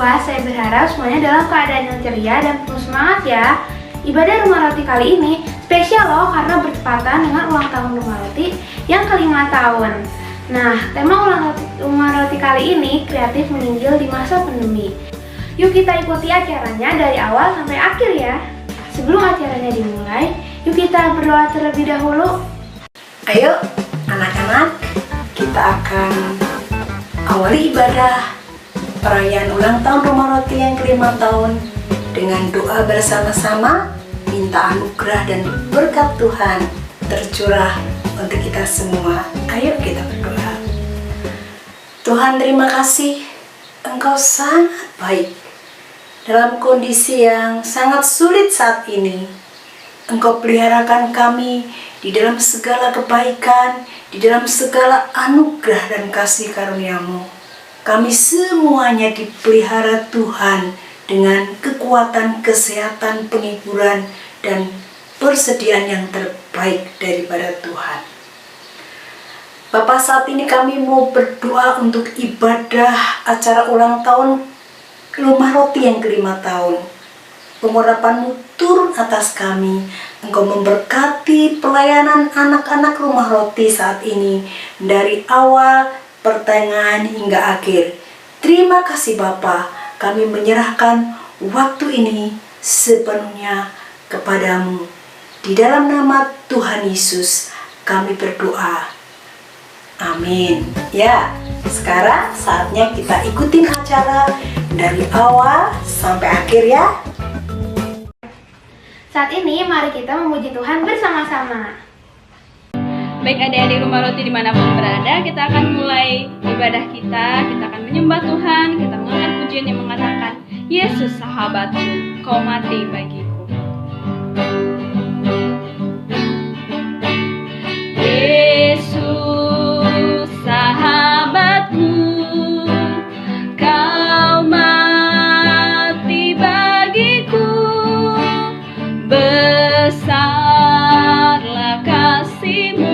kelas, saya berharap semuanya dalam keadaan yang ceria dan penuh semangat ya. Ibadah Rumah Roti kali ini spesial loh karena bertepatan dengan ulang tahun Rumah Roti yang ke-5 tahun. Nah, tema Rumah Roti kali ini kreatif menginjil di masa pandemi. Yuk kita ikuti acaranya dari awal sampai akhir ya. Sebelum acaranya dimulai, yuk kita berdoa terlebih dahulu. Ayo anak-anak, kita akan awali ibadah perayaan ulang tahun Rumah Roti yang ke-5 tahun dengan doa bersama-sama, minta anugerah dan berkat Tuhan tercurah untuk kita semua. Ayo kita berdoa. Tuhan, terima kasih, Engkau sangat baik. Dalam kondisi yang sangat sulit saat ini, Engkau peliharakan kami di dalam segala kebaikan, di dalam segala anugerah dan kasih karunia-Mu. Kami semuanya dipelihara Tuhan dengan kekuatan, kesehatan, penghiburan, dan persediaan yang terbaik daripada Tuhan. Bapak, saat ini kami mau berdoa untuk ibadah acara ulang tahun Rumah Roti yang ke-5 tahun. Pengurapan-Mu turun atas kami. Engkau memberkati pelayanan anak-anak Rumah Roti saat ini dari awal, pertengahan hingga akhir. Terima kasih Bapa, kami menyerahkan waktu ini sepenuhnya kepadamu. Di dalam nama Tuhan Yesus kami berdoa. Amin. Ya, sekarang saatnya kita ikutin acara dari awal sampai akhir ya. Saat ini mari kita memuji Tuhan bersama-sama. Baik adik-adik Rumah Roti dimanapun berada, kita akan mulai ibadah kita akan menyembah Tuhan, kita mengangkat pujian yang mengatakan, Yesus sahabatku, kau mati bagiku. Yesus sahabatku, kau mati bagiku, besarlah kasih-Mu.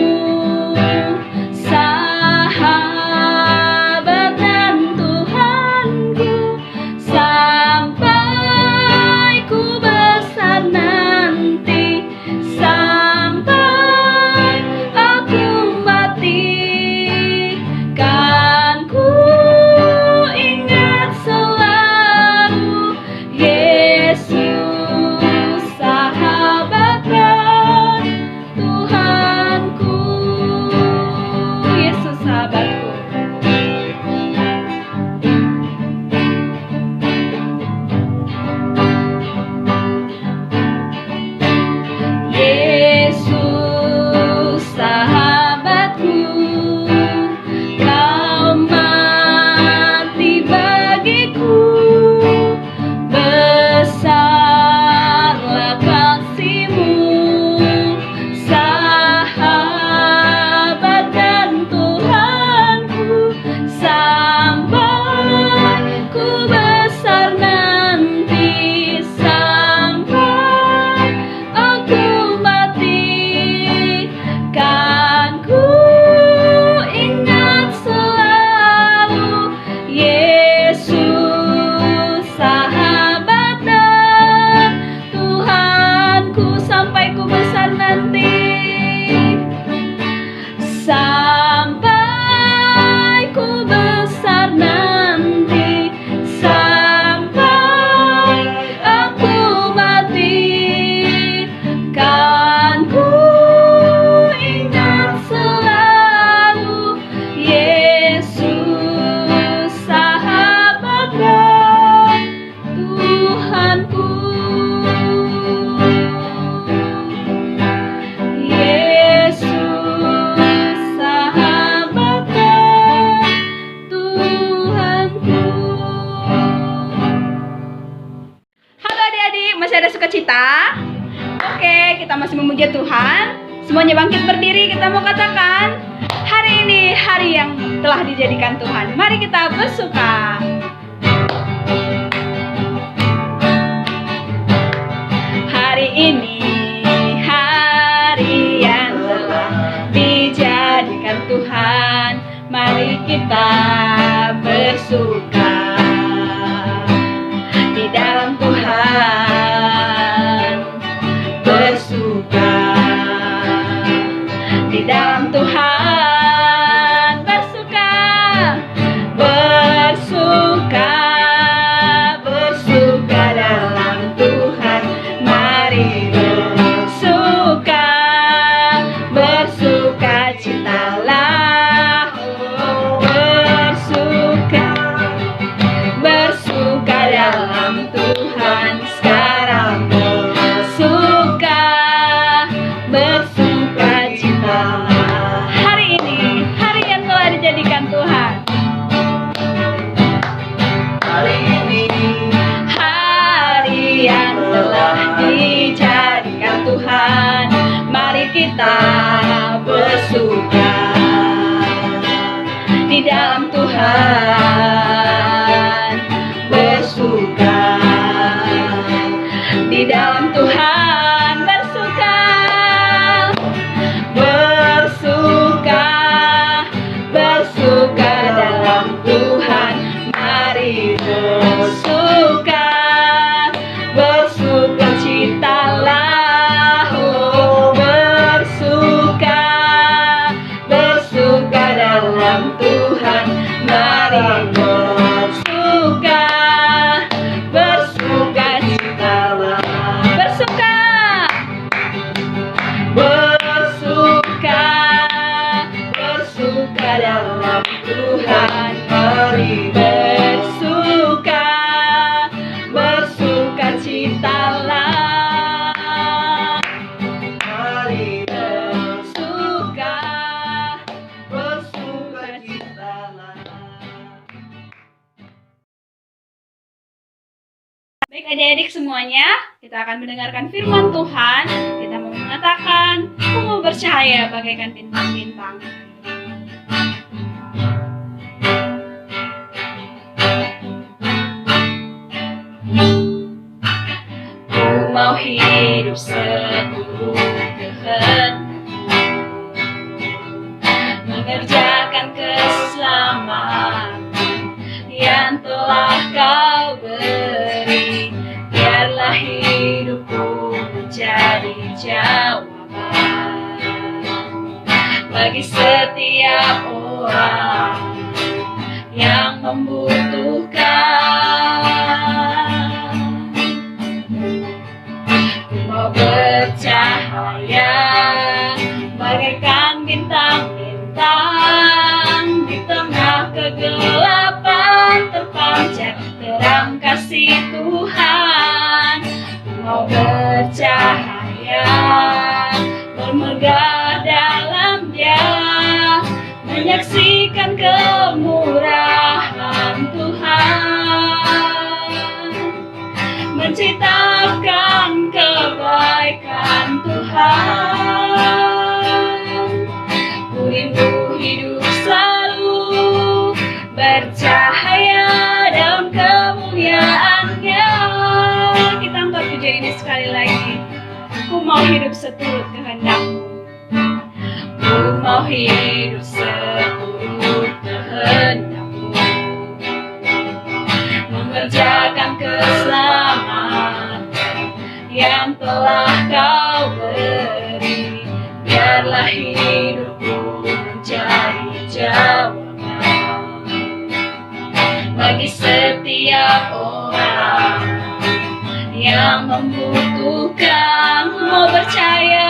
Sukacita. Oke, kita masih memuji Tuhan. Semuanya bangkit berdiri, kita mau katakan, hari ini hari yang telah dijadikan Tuhan. Mari kita bersuka. Hari ini hari yang telah dijadikan Tuhan. Mari kita bersuka. kita bersuka di dalam Tuhan, bersuka di dalam Tuhan, bersuka, bersuka, bersuka dalam Tuhan. Mari bersuka, bersuka citalah, oh bersuka, bersuka dalam Tuhan. Mari bersuka, bersuka citalah, bersuka, bersuka, bersuka dalam Tuhan. Mari bersuka, bersuka citalah, mari bersuka, bersuka citalah. Baik adik-adik semuanya, kita akan mendengarkan firman Tuhan. Kita mau mengatakan, aku mau bercahaya bagaikan bintang-bintang. Ku mau hidup seluruh kehendakmu, mengerjakan keselamatan yang telah kau beri. Biarlah hidupku menjadi jawaban bagi setiap orang yang membutuhkan. Ku mau bercahaya bagaikan bintang-bintang, di tengah kegelapan terpancar terang kasih Tuhan. Ku mau bercahaya, bermegah dalam Dia, menyaksikan kemurahan Tuhan, menciptakan kebaikan Tuhan. Ku rindu hidup selalu bercahaya dalam kemuliaan-Nya. Kita angkat pujian ini sekali lagi. Ku mau hidup seturut kehendak-Mu. Ku mau hidup seturut kehendak-Mu, mengerjakan keselamatan yang telah Kau beri. Biarlah hidupku menjadi jawaban bagi setiap orang yang membutuhkan. Ku mau percaya,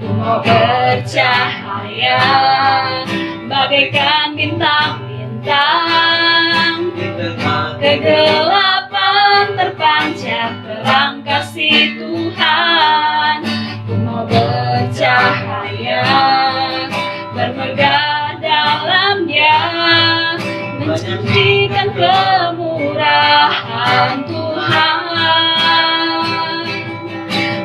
ku mau bercahaya bagaikan bintang-bintang, kegelapan terpancar terang kasih Tuhan. Ku mau bercahaya, bermegah dalam Dia, menyaksikan kemurahan Tuhan,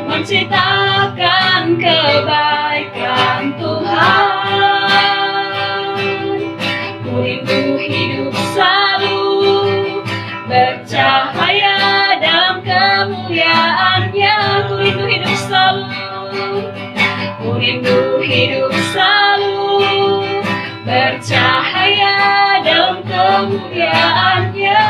menciptakan kebaikan Tuhan. Ku rindu hidup selalu bercahaya dalam kemuliaan-Nya. Ku rindu hidup selalu, ku rindu hidup selalu bercahaya dalam kemuliaan-Nya.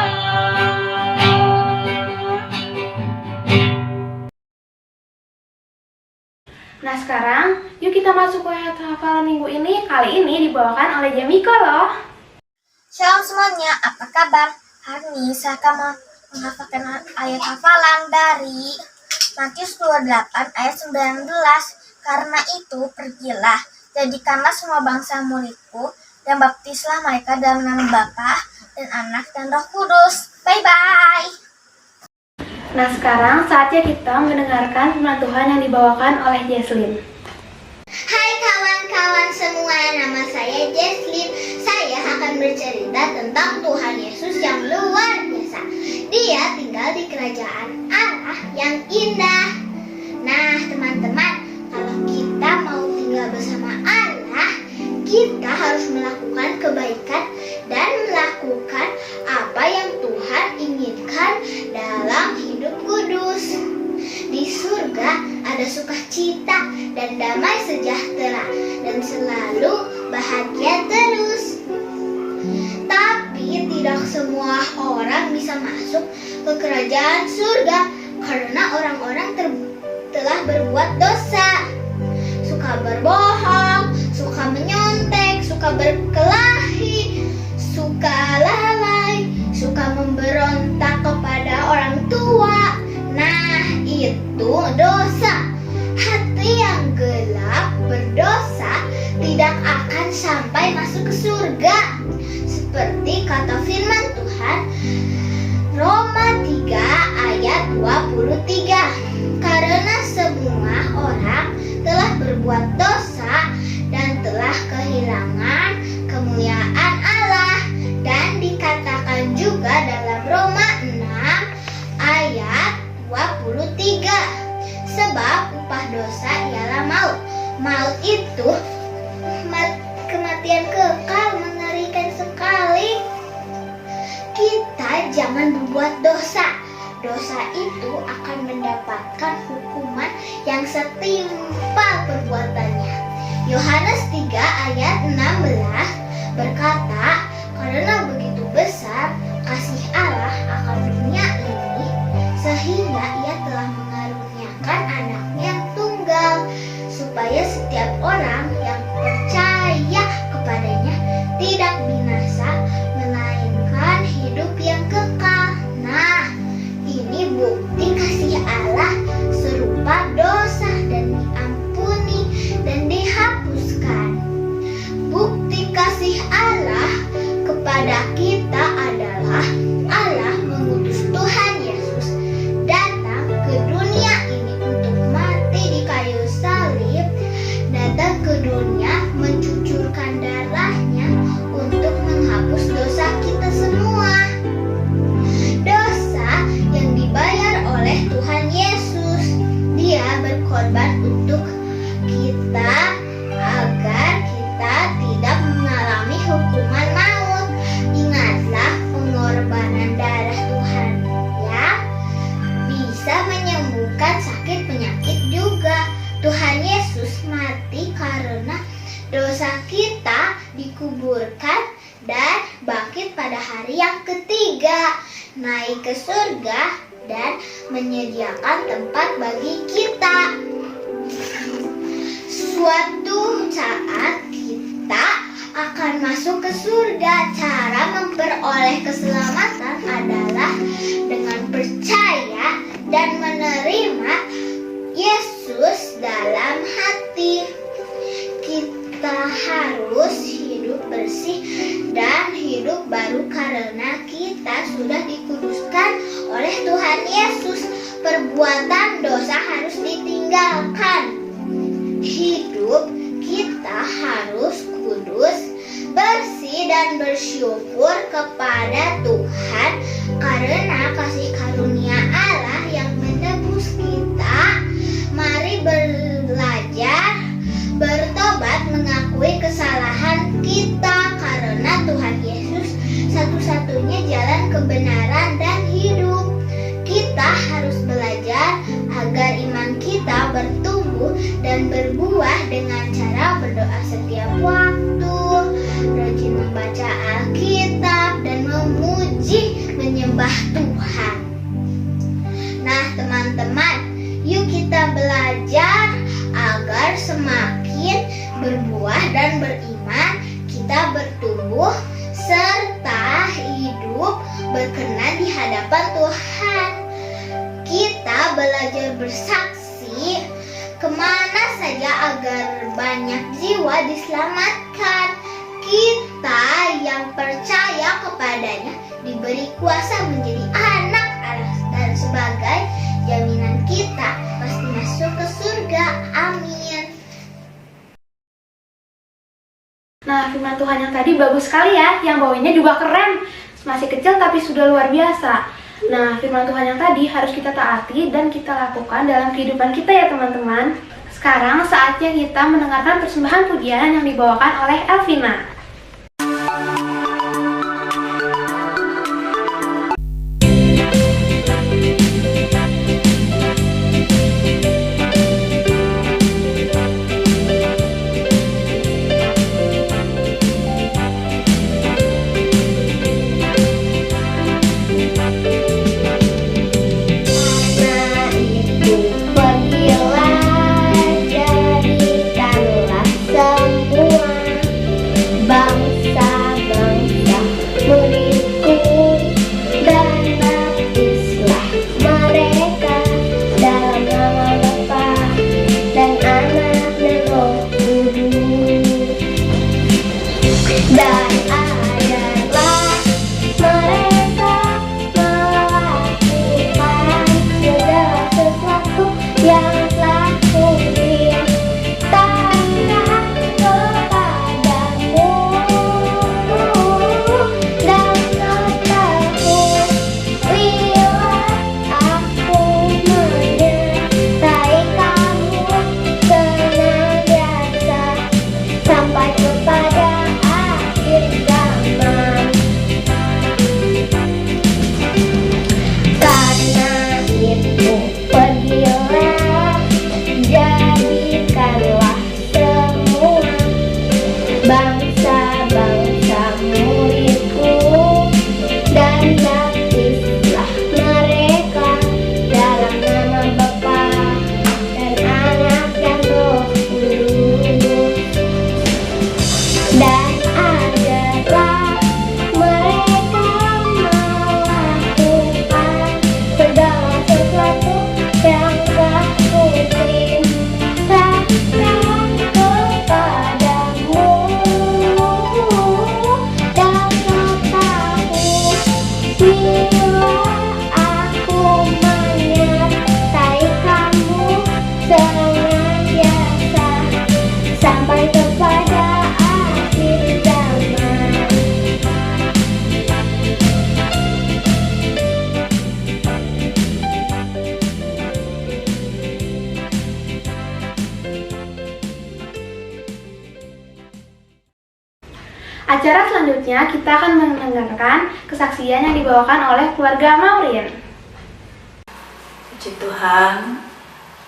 Nah sekarang, yuk kita masuk ke ayat hafalan minggu ini. Kali ini dibawakan oleh Jamiko loh. Shalom semuanya, apa kabar? Hari ini saya akan menghafalkan ayat hafalan dari Matius 28 ayat 19. Karena itu pergilah, jadikanlah semua bangsa muridku, dan baptislah mereka dalam nama Bapa dan Anak dan Roh Kudus. Bye-bye! Nah sekarang saatnya kita mendengarkan firman Tuhan yang dibawakan oleh Jesslyn. Hai kawan-kawan semua, nama saya Jesslyn. Saya akan bercerita tentang Tuhan Yesus yang luar biasa. Dia tinggal di kerajaan Allah yang indah. Nah, sukacita dan damai sejahtera dan selalu bahagia terus. Tapi tidak semua orang bisa masuk ke kerajaan surga karena orang-orang telah berbuat dosa. Suka berbohong, suka menyontek, suka berkelahi, suka lalai, suka memberontak kepada orang tua. Nah, itu dosa. Hati yang gelap berdosa tidak akan sampai masuk ke surga. Seperti kata firman Tuhan Roma 3 ayat 23. Karena semua orang telah berbuat dosa dan telah kehilangan kemuliaan Allah. Dan dikatakan juga dalam Roma 6 ayat 23. Sebab upah dosa ialah maut. Maut itu kematian kekal, mengerikan sekali. Kita jangan berbuat dosa. Dosa itu akan mendapatkan hukuman yang setimpal perbuatannya. Yohanes 3 ayat 16 berkata, karena begitu besar kasih Allah akan dunia ini, sehingga ia telah mengaruniakan anaknya yang tunggal, supaya setiap orang yang percaya kepadanya tidak binasa, melainkan hidup yang kekal. Nah, ini bukti kasih Allah serupa dosa dan diampuni dan dihapuskan. Bukti kasih Allah kepada kita adalah Allah mengutus Tuhan Yesus datang ke dunia ini untuk mati di kayu salib, datang ke dunia mencucurkan darahnya untuk menghapus dosa kita semua. Dosa yang dibayar oleh Tuhan Yesus. Dia berkorban untuk kita agar kita tidak mengalami hukuman maut. Ingatlah pengorbanan darah Tuhan ya, bisa menyembuhkan sakit penyakit juga. Tuhan Yesus mati karena dosa kita, dikuburkan dan bangkit pada hari yang ketiga, naik ke surga dan menyediakan tempat bagi kita. Suatu saat kita akan masuk ke surga. Cara memperoleh keselamatan adalah dengan percaya dan menerima Yesus dalam hati. Kita harus hidup bersih dan hidup baru karena kita sudah dikuduskan oleh Tuhan Yesus. Perbuatan dosa harus ditinggalkan. Hidup kita harus kudus, bersih dan bersyukur kepada Tuhan karena kasih karunia Allah yang menebus kita. Mari belajar bertobat, mengakui kesalahan kita karena Tuhan Yesus satu-satunya jalan kebenaran dan hidup. Kita harus belajar agar iman kita bertumbuh dan berbuah dengan cara berdoa setiap waktu, rajin membaca Alkitab dan memuji menyembah Tuhan. Nah teman-teman, yuk kita belajar agar semakin berbuah dan beriman, kita bertumbuh serta hidup berkenan di hadapan Tuhan. Kita belajar bersaksi kemana saja agar banyak jiwa diselamatkan. Kita yang percaya kepadanya diberi kuasa menjadi anak Allah dan sebagai jaminan kita pasti masuk ke surga. Amin. Nah, firman Tuhan yang tadi bagus sekali ya, yang bawahnya juga keren. Masih kecil tapi sudah luar biasa. Nah, firman Tuhan yang tadi harus kita taati dan kita lakukan dalam kehidupan kita ya teman-teman. Sekarang saatnya kita mendengarkan persembahan pujian yang dibawakan oleh Elvina. sampai kepada akhir zaman. Acara selanjutnya kita akan mendengarkan kesaksian yang dibawakan oleh keluarga Maureen. Puji Tuhan,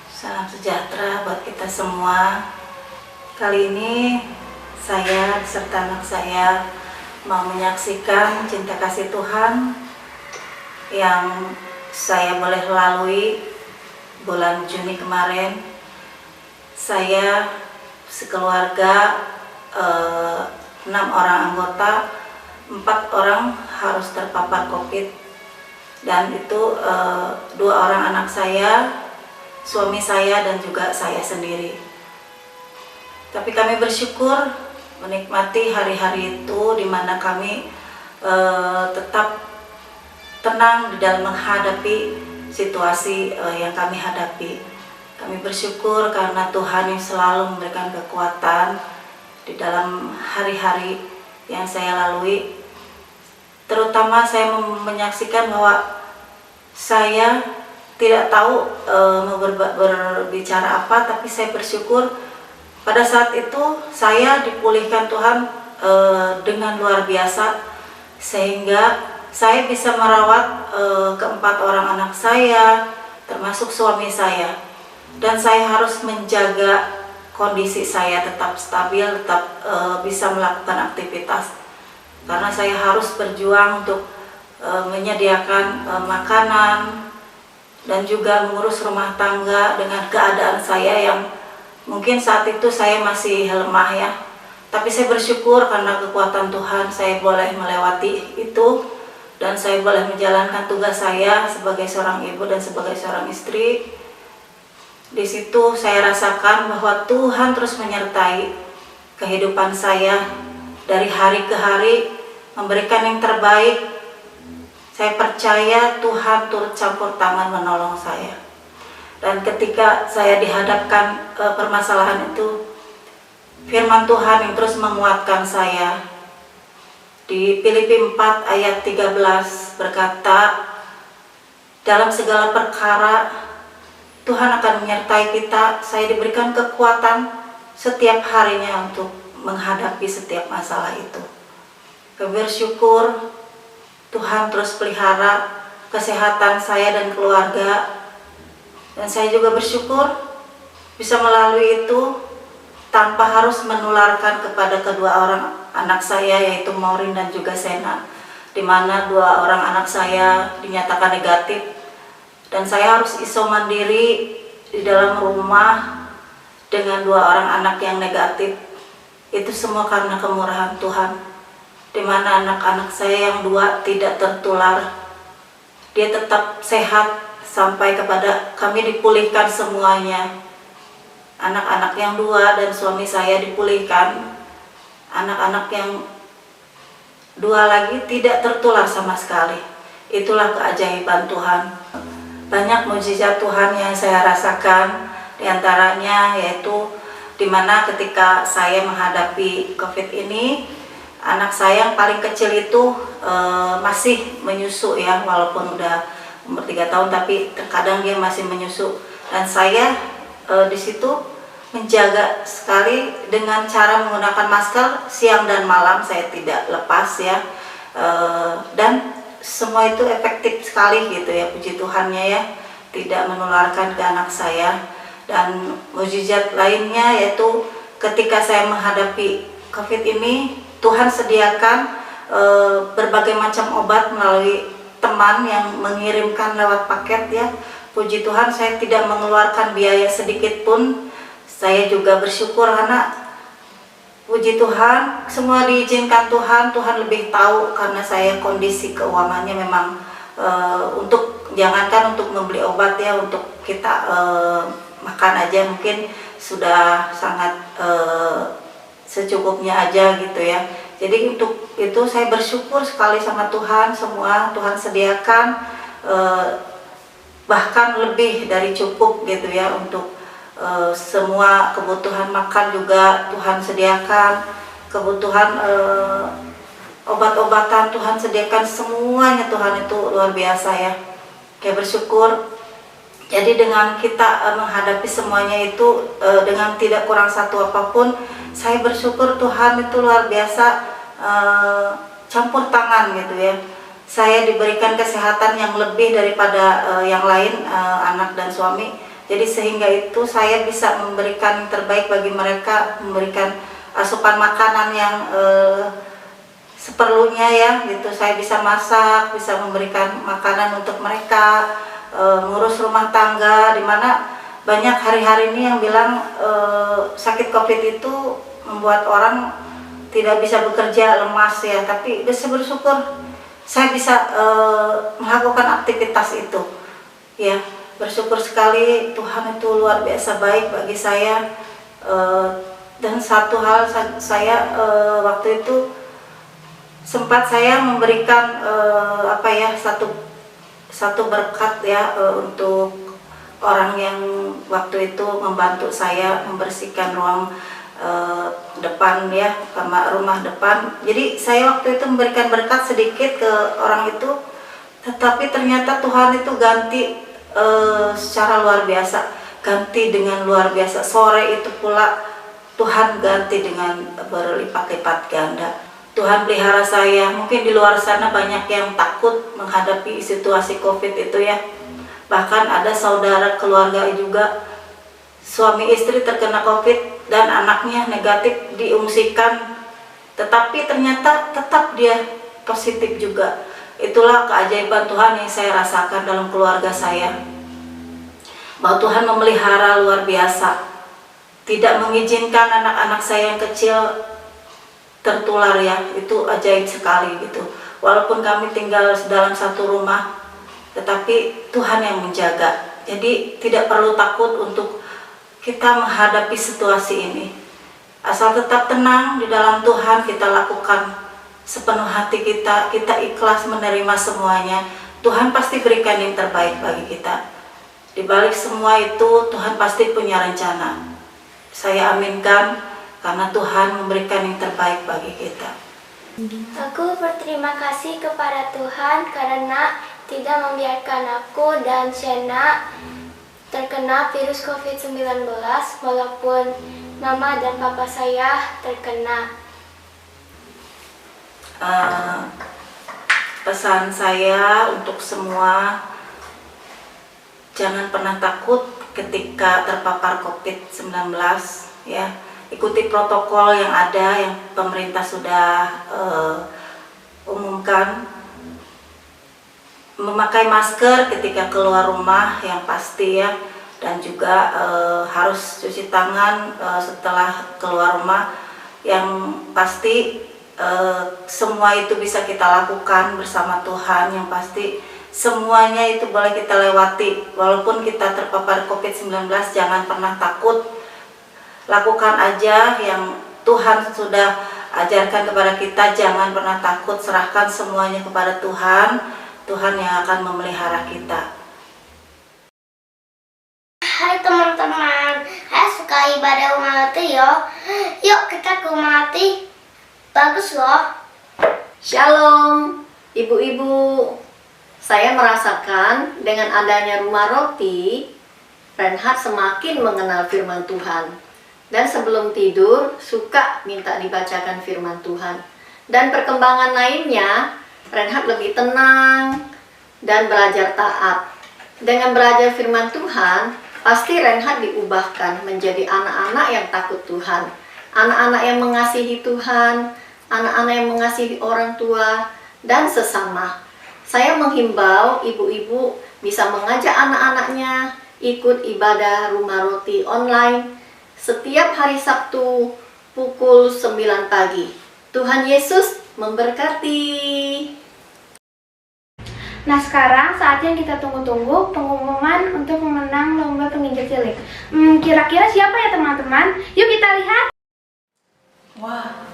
salam sejahtera buat kita semua. Kali ini saya beserta anak saya mau menyaksikan cinta kasih Tuhan yang saya boleh lalui bulan Juni kemarin. Saya sekeluarga 6 orang anggota, 4 orang harus terpapar COVID, dan itu 2 orang anak saya, suami saya, dan juga saya sendiri. Tapi kami bersyukur menikmati hari-hari itu di mana kami tetap tenang di dalam menghadapi situasi yang kami hadapi. Kami bersyukur karena Tuhan yang selalu memberikan kekuatan di dalam hari-hari yang saya lalui. Terutama saya menyaksikan bahwa saya tidak tahu mau berbicara apa, tapi saya bersyukur pada saat itu saya dipulihkan Tuhan dengan luar biasa, sehingga saya bisa merawat keempat orang anak saya, termasuk suami saya, dan saya harus menjaga kondisi saya tetap stabil, tetap bisa melakukan aktivitas, karena saya harus berjuang untuk menyediakan makanan dan juga mengurus rumah tangga dengan keadaan saya yang mungkin saat itu saya masih lemah ya. Tapi saya bersyukur karena kekuatan Tuhan saya boleh melewati itu, dan saya boleh menjalankan tugas saya sebagai seorang ibu dan sebagai seorang istri. Di situ saya rasakan bahwa Tuhan terus menyertai kehidupan saya dari hari ke hari, memberikan yang terbaik. Saya percaya Tuhan turut campur tangan menolong saya. Dan ketika saya dihadapkan permasalahan itu, firman Tuhan yang terus menguatkan saya. Di Filipi 4 ayat 13 berkata, dalam segala perkara Tuhan akan menyertai kita. Saya diberikan kekuatan setiap harinya untuk menghadapi setiap masalah itu. Kami bersyukur Tuhan terus pelihara kesehatan saya dan keluarga, dan saya juga bersyukur bisa melalui itu tanpa harus menularkan kepada kedua orang anak saya, yaitu Maureen dan juga Sena, di mana 2 orang anak saya dinyatakan negatif. Dan saya harus iso mandiri di dalam rumah dengan 2 orang anak yang negatif. Itu semua karena kemurahan Tuhan, di mana anak-anak saya yang 2 tidak tertular. Dia tetap sehat sampai kepada kami dipulihkan semuanya. Anak-anak yang 2 dan suami saya dipulihkan. Anak-anak yang 2 lagi tidak tertular sama sekali. Itulah keajaiban Tuhan. Banyak mukjizat Tuhan yang saya rasakan, diantaranya yaitu dimana ketika saya menghadapi COVID ini, anak saya yang paling kecil itu masih menyusu ya, walaupun udah umur 3 tahun, tapi terkadang dia masih menyusu, dan saya di situ menjaga sekali dengan cara menggunakan masker siang dan malam, saya tidak lepas ya, dan semua itu efektif sekali gitu ya, puji Tuhannya ya, tidak menularkan ke anak saya. Dan mukjizat lainnya yaitu ketika saya menghadapi COVID ini, Tuhan sediakan berbagai macam obat melalui teman yang mengirimkan lewat paket ya. Puji Tuhan, saya tidak mengeluarkan biaya sedikit pun. Saya juga bersyukur karena puji Tuhan, semua diizinkan Tuhan. Tuhan lebih tahu karena saya kondisi keuangannya memang untuk jangankan untuk membeli obat ya, untuk kita makan aja mungkin sudah sangat secukupnya aja gitu ya. Jadi untuk itu saya bersyukur sekali sama Tuhan, semua Tuhan sediakan bahkan lebih dari cukup gitu ya untuk semua kebutuhan makan juga Tuhan sediakan, kebutuhan obat-obatan Tuhan sediakan, semuanya Tuhan itu luar biasa ya. Kayak bersyukur. Jadi dengan kita menghadapi semuanya itu dengan tidak kurang satu apapun, saya bersyukur Tuhan itu luar biasa campur tangan gitu ya. Saya diberikan kesehatan yang lebih daripada yang lain, anak dan suami. Jadi sehingga itu saya bisa memberikan yang terbaik bagi mereka, memberikan asupan makanan yang seperlunya ya gitu. Saya bisa masak, bisa memberikan makanan untuk mereka, ngurus rumah tangga, dimana banyak hari-hari ini yang bilang sakit COVID itu membuat orang tidak bisa bekerja, lemas ya. Tapi bisa bersyukur saya bisa melakukan aktivitas itu ya. Bersyukur sekali, Tuhan itu luar biasa baik bagi saya. Dan satu hal saya waktu itu sempat saya memberikan satu berkat ya untuk orang yang waktu itu membantu saya membersihkan ruang depan ya, rumah depan. Jadi saya waktu itu memberikan berkat sedikit ke orang itu, tetapi ternyata Tuhan itu ganti secara luar biasa, ganti dengan luar biasa. Sore itu pula Tuhan ganti dengan berlipat-lipat ganda. Tuhan pelihara saya. Mungkin di luar sana banyak yang takut menghadapi situasi COVID itu ya. Bahkan ada saudara keluarga juga, suami istri terkena COVID dan anaknya negatif, diungsikan, tetapi ternyata tetap dia positif juga. Itulah keajaiban Tuhan yang saya rasakan dalam keluarga saya, bahwa Tuhan memelihara luar biasa, tidak mengizinkan anak-anak saya yang kecil tertular ya. Itu ajaib sekali gitu. Walaupun kami tinggal dalam satu rumah, tetapi Tuhan yang menjaga. Jadi tidak perlu takut untuk kita menghadapi situasi ini. Asal tetap tenang di dalam Tuhan, kita lakukan sepenuh hati kita, kita ikhlas menerima semuanya. Tuhan pasti berikan yang terbaik bagi kita. Di balik semua itu Tuhan pasti punya rencana. Saya aminkan karena Tuhan memberikan yang terbaik bagi kita. Aku berterima kasih kepada Tuhan karena tidak membiarkan aku dan Shena terkena virus COVID-19 walaupun mama dan papa saya terkena. Pesan saya untuk semua, jangan pernah takut ketika terpapar COVID-19 ya. Ikuti protokol yang ada, yang pemerintah sudah umumkan. Memakai masker ketika keluar rumah yang pasti ya, dan juga harus cuci tangan setelah keluar rumah yang pasti. Semua itu bisa kita lakukan bersama Tuhan, yang pasti semuanya itu boleh kita lewati. Walaupun kita terpapar COVID-19, jangan pernah takut. Lakukan aja yang Tuhan sudah ajarkan kepada kita, jangan pernah takut. Serahkan semuanya kepada Tuhan, Tuhan yang akan memelihara kita. Hai teman-teman, saya suka ibadah Umati yo. Yuk kita ke Umati. Bagus loh. Shalom, ibu-ibu. Saya merasakan dengan adanya rumah roti, Reinhard semakin mengenal firman Tuhan. Dan sebelum tidur, suka minta dibacakan firman Tuhan. Dan perkembangan lainnya, Reinhard lebih tenang dan belajar taat. Dengan belajar firman Tuhan, pasti Reinhard diubahkan menjadi anak-anak yang takut Tuhan. Anak-anak yang mengasihi Tuhan, anak-anak yang mengasihi orang tua dan sesama. Saya menghimbau ibu-ibu bisa mengajak anak-anaknya ikut ibadah rumah roti online setiap hari Sabtu pukul 9 pagi. Tuhan Yesus memberkati. Nah sekarang saatnya kita tunggu-tunggu pengumuman untuk memenang lomba penginjil cilik. Kira-kira siapa ya teman-teman? Yuk kita lihat. Wah,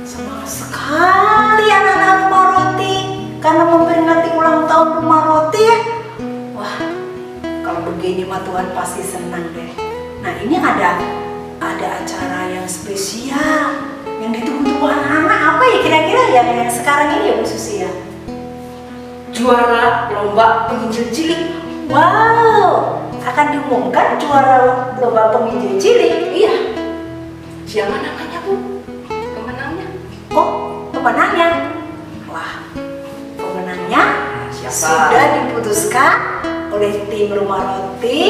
semangat sekali anak-anak rumah roti karena memperingati ulang tahun rumah roti ya. Wah, kalau begini mah Tuhan pasti senang deh. Nah, ini ada acara yang spesial yang ditunggu-tunggu anak-anak. Apa ya kira-kira yang sekarang ini ya Bu Susi ya? Juara lomba penginjil cilik. Wow, akan diumumkan juara lomba penginjil cilik. Iya. Siapa namanya Bu? Pemenangnya? Oh, pemenangnya. Wah, pemenangnya sudah diputuskan oleh tim Rumah Roti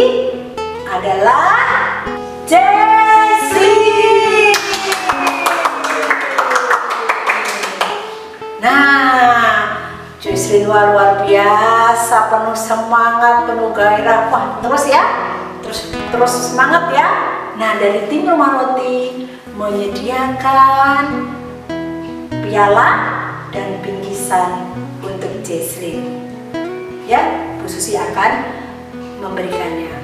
adalah Jessie. Nah, Jessie luar biasa, penuh semangat, penuh gairah. Wah, terus ya, terus semangat ya. Nah, dari tim Rumah Roti menyediakan piala dan bingkisan untuk Jessie. Ya, Bu Susi akan memberikannya.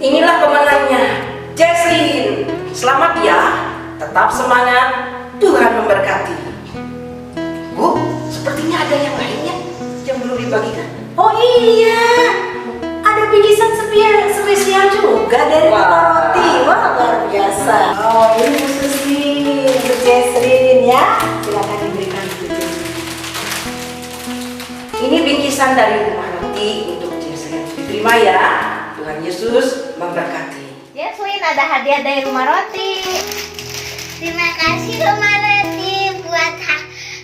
Inilah pemenangnya, Jessie. Selamat ya, tetap semangat, Tuhan memberkati. Bu, sepertinya ada yang lainnya yang belum dibagikan. Oh iya, ada bingkisan spesial juga dari Rumah Roti. Wah, luar biasa. Oh, ini Bu Susi untuk Jessie ya. Silakan diberikan Bu Jessie. Ini bingkisan dari Rumah Roti untuk Jessie. Diterima ya. Tuhan Yesus memberkati. Jesslyn, ada hadiah dari Rumah Roti. Terima kasih Rumah Roti buat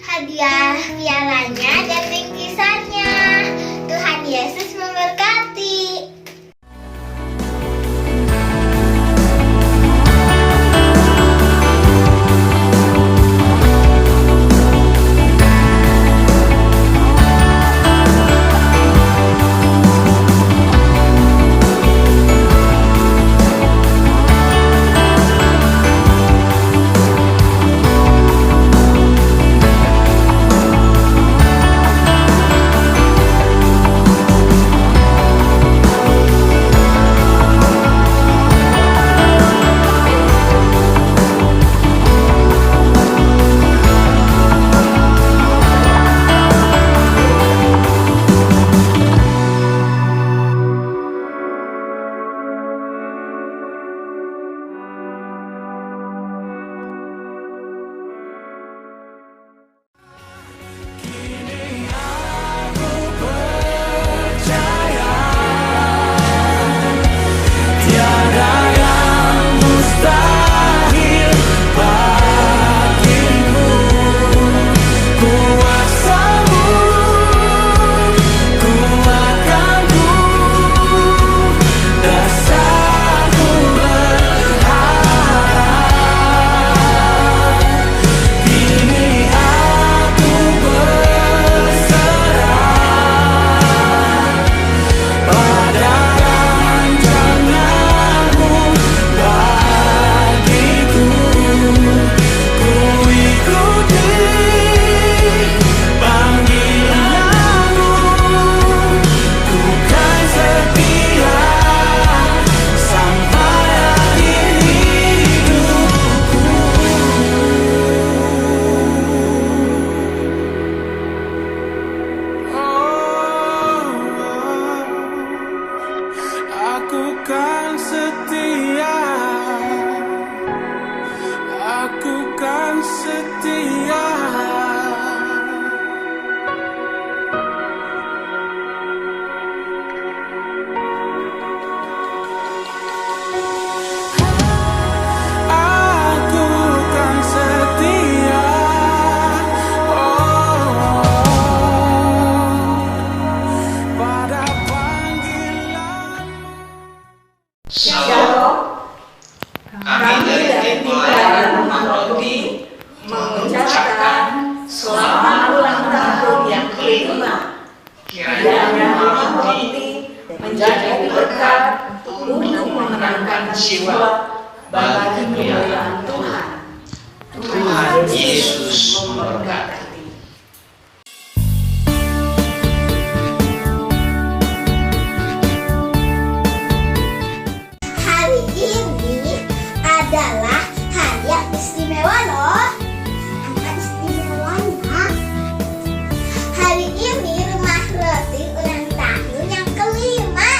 hadiah pialanya dan bingkisannya. Tuhan Yesus memberkati. menjadi berkat untuk menenangkan jiwa bagi kemuliaan Tuhan. Tuhan Yesus memberkati. Hari ini adalah hari yang istimewa loh. Apa istimewanya? Hari ini Rumah Roti ulang tahun yang kelima.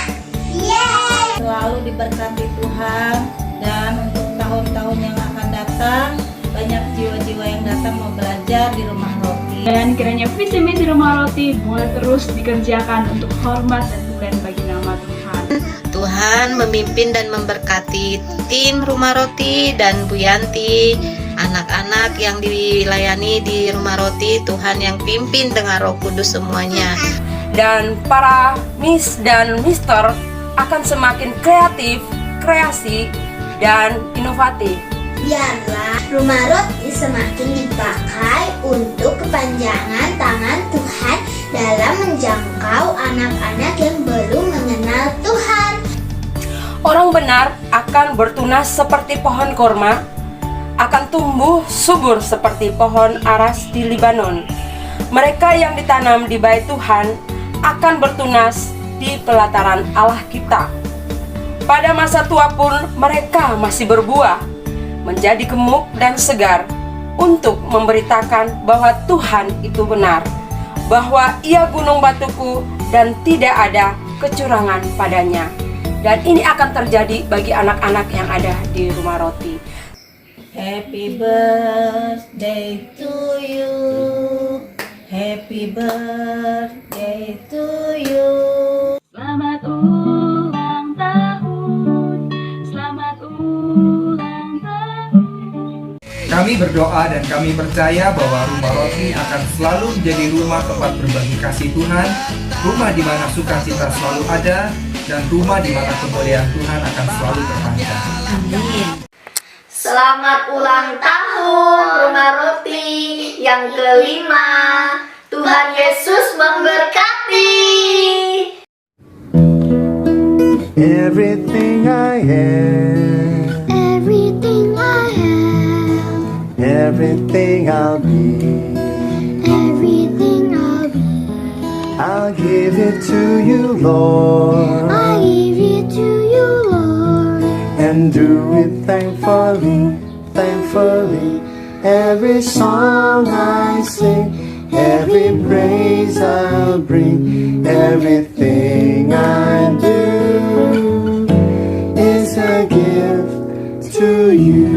selalu diberkati Tuhan, dan untuk tahun-tahun yang akan datang banyak jiwa-jiwa yang datang mau belajar di Rumah Roti. Dan kiranya visi misi Rumah Roti boleh terus dikerjakan untuk hormat dan kemuliaan bagi nama Tuhan. Tuhan memimpin dan memberkati tim Rumah Roti dan Bu Yanti, anak-anak yang dilayani di Rumah Roti. Tuhan yang pimpin dengan Roh Kudus semuanya. Dan para Miss dan Mister akan semakin kreatif, kreasi, dan inovatif. Biarlah Rumah Roti semakin dipakai untuk kepanjangan tangan Tuhan dalam menjangkau anak-anak yang belum mengenal Tuhan. Orang benar akan bertunas seperti pohon korma, akan tumbuh subur seperti pohon aras di Libanon. Mereka yang ditanam di bait Tuhan akan bertunas di pelataran Allah kita. Pada masa tua pun mereka masih berbuah, menjadi gemuk dan segar untuk memberitakan bahwa Tuhan itu benar, bahwa Ia gunung batuku dan tidak ada kecurangan padanya. Dan ini akan terjadi bagi anak-anak yang ada di Rumah Roti. Happy birthday to you. Happy birthday to you. Selamat ulang tahun, selamat ulang tahun. Kami berdoa dan kami percaya bahwa Rumah Roti akan selalu menjadi rumah tempat berbagi kasih Tuhan, rumah di mana sukacita selalu ada, dan rumah di mana kemuliaan Tuhan akan selalu terpancar. Amin. Selamat ulang tahun Rumah Roti yang ke-5. Tuhan Yesus memberkati. Everything I am, Everything I have, everything I'll be, everything I'll be, I'll give it to you, Lord, I give it to you, Lord. and do it thankfully, thankfully. Every song I sing, every praise I'll bring, everything I do is a gift to you.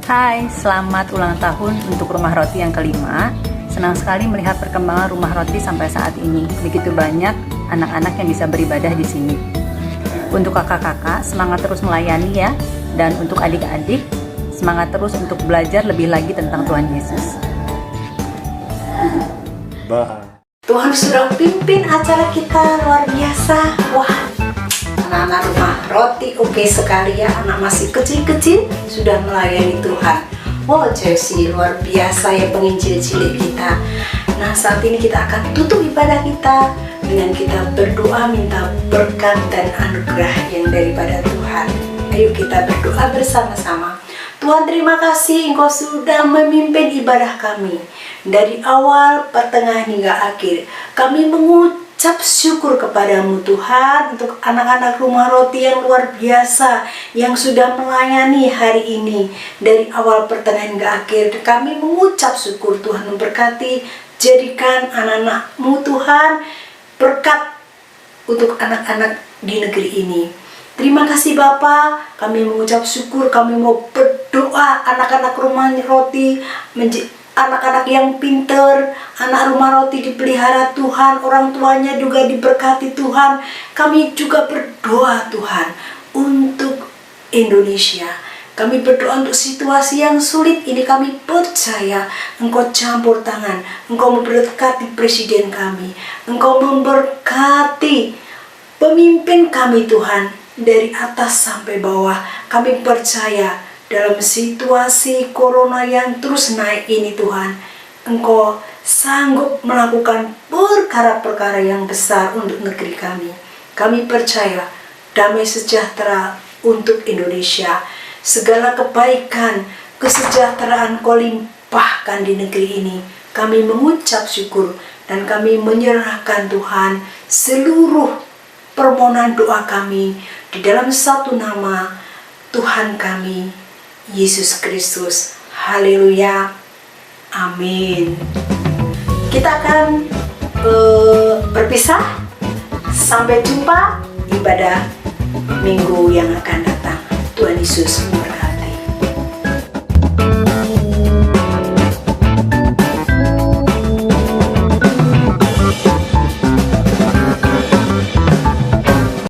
Hai, selamat ulang tahun untuk Rumah Roti yang ke-5. Senang sekali melihat perkembangan Rumah Roti sampai saat ini. Begitu banyak anak-anak yang bisa beribadah di sini. Untuk kakak-kakak, semangat terus melayani ya. Dan untuk adik-adik, semangat terus untuk belajar lebih lagi tentang Tuhan Yesus. Bye. Tuhan sudah pimpin acara kita luar biasa. Wah, anak-anak Rumah Roti oke sekali ya. Anak masih kecil-kecil sudah melayani Tuhan. Wow, Jessie luar biasa ya penginjil cilik kita. Nah, saat ini kita akan tutup ibadah kita dengan kita berdoa minta berkat dan anugerah yang daripada Tuhan. Ayo kita berdoa bersama-sama. Tuhan, terima kasih Engkau sudah memimpin ibadah kami dari awal, pertengahan hingga akhir. Kami mengucap syukur kepadamu Tuhan untuk anak-anak Rumah Roti yang luar biasa yang sudah melayani hari ini dari awal, pertengahan hingga akhir. Kami mengucap syukur Tuhan memberkati, jadikan anak-anak-Mu Tuhan berkat untuk anak-anak di negeri ini. Terima kasih Bapa, kami mengucap syukur, kami mau berdoa anak-anak Rumah Roti, anak-anak yang pinter, anak Rumah Roti dipelihara Tuhan, orang tuanya juga diberkati Tuhan. Kami juga berdoa Tuhan untuk Indonesia. Kami berdoa untuk situasi yang sulit ini, kami percaya Engkau campur tangan, Engkau memberkati presiden kami, Engkau memberkati pemimpin kami Tuhan. Dari atas sampai bawah, kami percaya dalam situasi corona yang terus naik ini Tuhan, Engkau sanggup melakukan perkara-perkara yang besar untuk negeri kami. Kami percaya damai sejahtera untuk Indonesia. Segala kebaikan, kesejahteraan Kau limpahkan di negeri ini. Kami mengucap syukur dan kami menyerahkan Tuhan seluruh permohonan doa kami di dalam satu nama Tuhan kami, Yesus Kristus. Haleluya. Amin. Kita akan berpisah. Sampai jumpa ibadah minggu yang akan datang. Tuhan Yesus